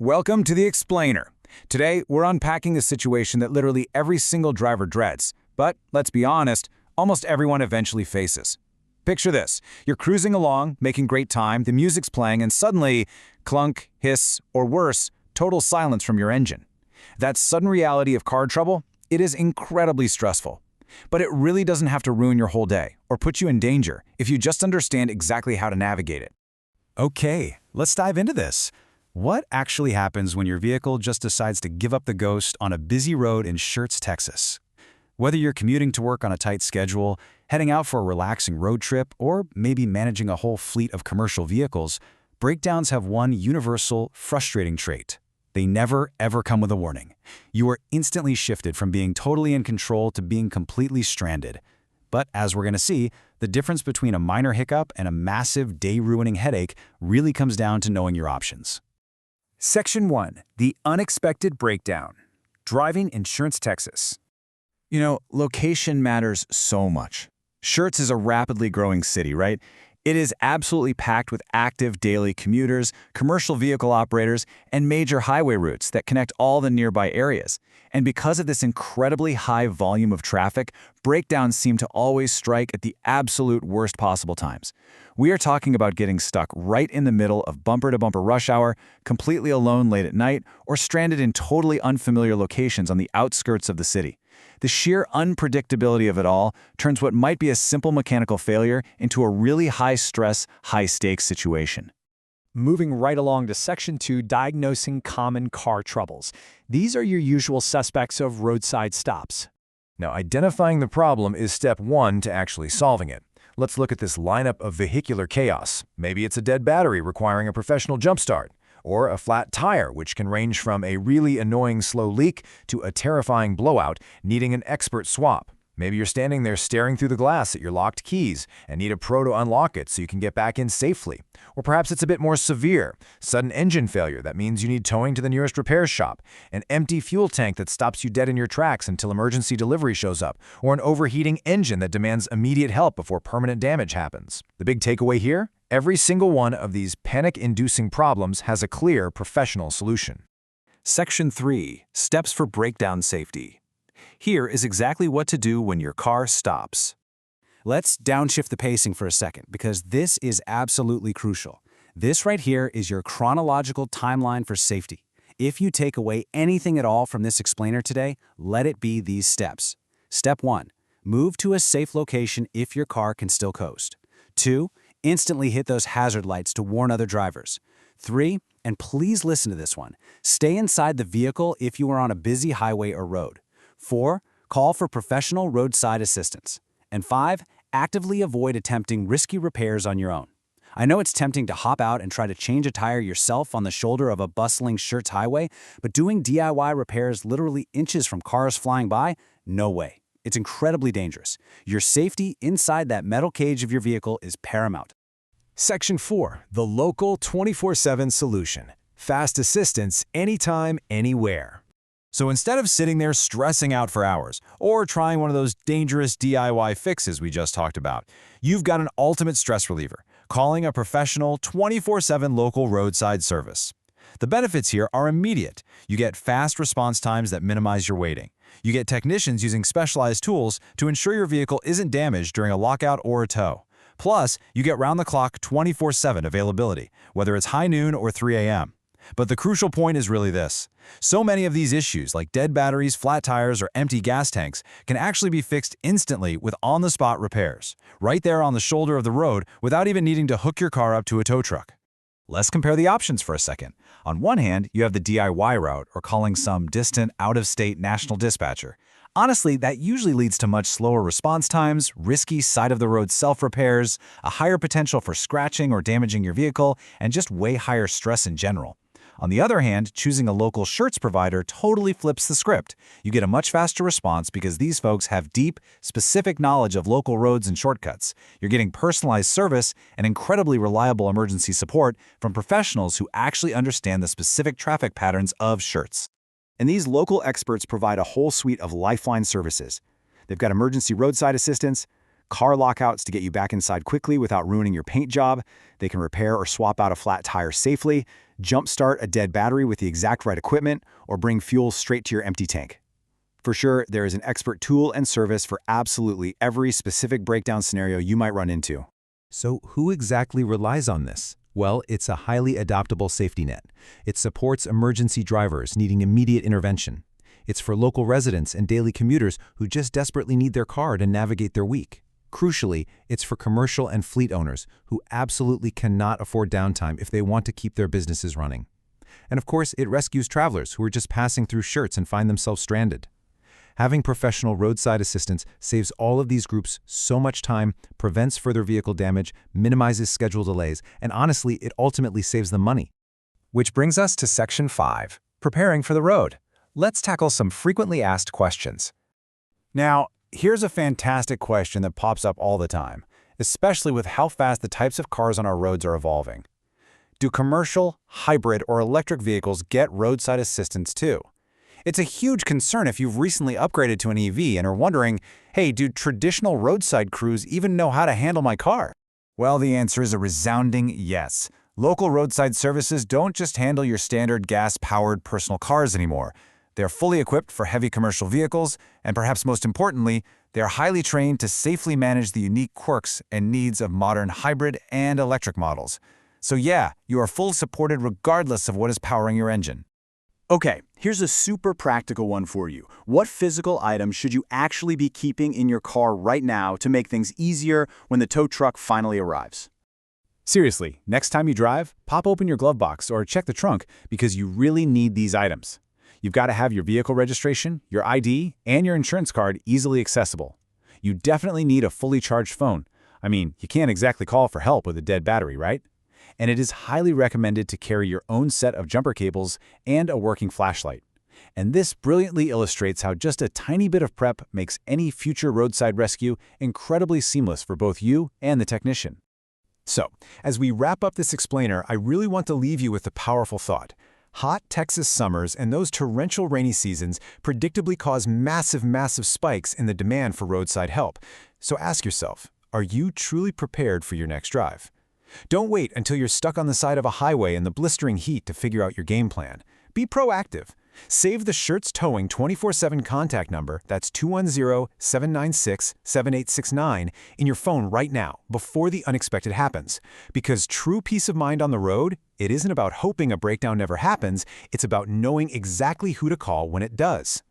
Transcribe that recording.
Welcome to The Explainer. Today, we're unpacking a situation that literally every single driver dreads, but let's be honest, almost everyone eventually faces. Picture this. You're cruising along, making great time, the music's playing, and suddenly, clunk, hiss, or worse, total silence from your engine. That sudden reality of car trouble, it is incredibly stressful. But it really doesn't have to ruin your whole day or put you in danger if you just understand exactly how to navigate it. Okay, let's dive into this. What actually happens when your vehicle just decides to give up the ghost on a busy road in Schertz, Texas? Whether you're commuting to work on a tight schedule, heading out for a relaxing road trip, or maybe managing a whole fleet of commercial vehicles, breakdowns have one universal, frustrating trait. They never, ever come with a warning. You are instantly shifted from being totally in control to being completely stranded. But as we're going to see, the difference between a minor hiccup and a massive, day-ruining headache really comes down to knowing your options. Section 1. The Unexpected Breakdown. Driving in Schertz, Texas. You know, location matters so much. Schertz is a rapidly growing city, right? It is absolutely packed with active daily commuters, commercial vehicle operators, and major highway routes that connect all the nearby areas. And because of this incredibly high volume of traffic, breakdowns seem to always strike at the absolute worst possible times. We are talking about getting stuck right in the middle of bumper-to-bumper rush hour, completely alone late at night, or stranded in totally unfamiliar locations on the outskirts of the city. The sheer unpredictability of it all turns what might be a simple mechanical failure into a really high-stress, high-stakes situation. Moving right along to Section 2, diagnosing common car troubles. These are your usual suspects of roadside stops. Now, identifying the problem is step one to actually solving it. Let's look at this lineup of vehicular chaos. Maybe it's a dead battery requiring a professional jumpstart, or a flat tire, which can range from a really annoying slow leak to a terrifying blowout needing an expert swap. Maybe you're standing there staring through the glass at your locked keys and need a pro to unlock it so you can get back in safely. Or perhaps it's a bit more severe. Sudden engine failure that means you need towing to the nearest repair shop, an empty fuel tank that stops you dead in your tracks until emergency delivery shows up, or an overheating engine that demands immediate help before permanent damage happens. The big takeaway here? Every single one of these panic-inducing problems has a clear professional solution. Section 3. Steps for breakdown safety. Here is exactly what to do when your car stops. Let's downshift the pacing for a second, because this is absolutely crucial. This right here is your chronological timeline for safety. If you take away anything at all from this explainer today, let it be these steps. Step 1. Move to a safe location if your car can still coast. 2. Instantly hit those hazard lights to warn other drivers. 3. And please listen to this one. Stay inside the vehicle if you are on a busy highway or road. 4. Call for professional roadside assistance. And 5. Actively avoid attempting risky repairs on your own. I know it's tempting to hop out and try to change a tire yourself on the shoulder of a bustling Schertz highway, but doing DIY repairs literally inches from cars flying by? No way. It's incredibly dangerous. Your safety inside that metal cage of your vehicle is paramount. Section 4. The local 24/7 solution. Fast assistance anytime, anywhere. So instead of sitting there stressing out for hours or trying one of those dangerous DIY fixes we just talked about, you've got an ultimate stress reliever, calling a professional 24/7 local roadside service. The benefits here are immediate. You get fast response times that minimize your waiting. You get technicians using specialized tools to ensure your vehicle isn't damaged during a lockout or a tow. Plus, you get round-the-clock 24/7 availability, whether it's high noon or 3 a.m. But the crucial point is really this. So many of these issues, like dead batteries, flat tires, or empty gas tanks, can actually be fixed instantly with on-the-spot repairs, right there on the shoulder of the road without even needing to hook your car up to a tow truck. Let's compare the options for a second. On one hand, you have the DIY route, or calling some distant, out-of-state national dispatcher. Honestly, that usually leads to much slower response times, risky side-of-the-road self-repairs, a higher potential for scratching or damaging your vehicle, and just way higher stress in general. On the other hand, choosing a local Schertz provider totally flips the script. You get a much faster response because these folks have deep, specific knowledge of local roads and shortcuts. You're getting personalized service and incredibly reliable emergency support from professionals who actually understand the specific traffic patterns of Schertz. And these local experts provide a whole suite of lifeline services. They've got emergency roadside assistance, car lockouts to get you back inside quickly without ruining your paint job. They can repair or swap out a flat tire safely, jumpstart a dead battery with the exact right equipment, or bring fuel straight to your empty tank. For sure, there is an expert tool and service for absolutely every specific breakdown scenario you might run into. So who exactly relies on this? Well, it's a highly adaptable safety net. It supports emergency drivers needing immediate intervention. It's for local residents and daily commuters who just desperately need their car to navigate their week. Crucially, it's for commercial and fleet owners who absolutely cannot afford downtime if they want to keep their businesses running. And of course, it rescues travelers who are just passing through Schertz and find themselves stranded. Having professional roadside assistance saves all of these groups so much time, prevents further vehicle damage, minimizes schedule delays, and honestly, it ultimately saves them money. Which brings us to Section 5, Preparing for the Road. Let's tackle some frequently asked questions. Now, here's a fantastic question that pops up all the time, especially with how fast the types of cars on our roads are evolving. Do commercial, hybrid, or electric vehicles get roadside assistance too? It's a huge concern if you've recently upgraded to an EV and are wondering, hey, do traditional roadside crews even know how to handle my car? Well, the answer is a resounding yes. Local roadside services don't just handle your standard gas-powered personal cars anymore. They're fully equipped for heavy commercial vehicles, and perhaps most importantly, they're highly trained to safely manage the unique quirks and needs of modern hybrid and electric models. So yeah, you are fully supported regardless of what is powering your engine. Okay, here's a super practical one for you. What physical items should you actually be keeping in your car right now to make things easier when the tow truck finally arrives? Seriously, next time you drive, pop open your glove box or check the trunk because you really need these items. You've got to have your vehicle registration, your ID, and your insurance card easily accessible. You definitely need a fully charged phone. I mean, you can't exactly call for help with a dead battery, right? And it is highly recommended to carry your own set of jumper cables and a working flashlight. And this brilliantly illustrates how just a tiny bit of prep makes any future roadside rescue incredibly seamless for both you and the technician. So, as we wrap up this explainer, I really want to leave you with a powerful thought. Hot Texas summers and those torrential rainy seasons predictably cause massive spikes in the demand for roadside help. So ask yourself, are you truly prepared for your next drive? Don't wait until you're stuck on the side of a highway in the blistering heat to figure out your game plan. Be proactive. Save the Schertz Towing 24/7 contact number, that's 210-796-7869, in your phone right now, before the unexpected happens. Because true peace of mind on the road, it isn't about hoping a breakdown never happens, it's about knowing exactly who to call when it does.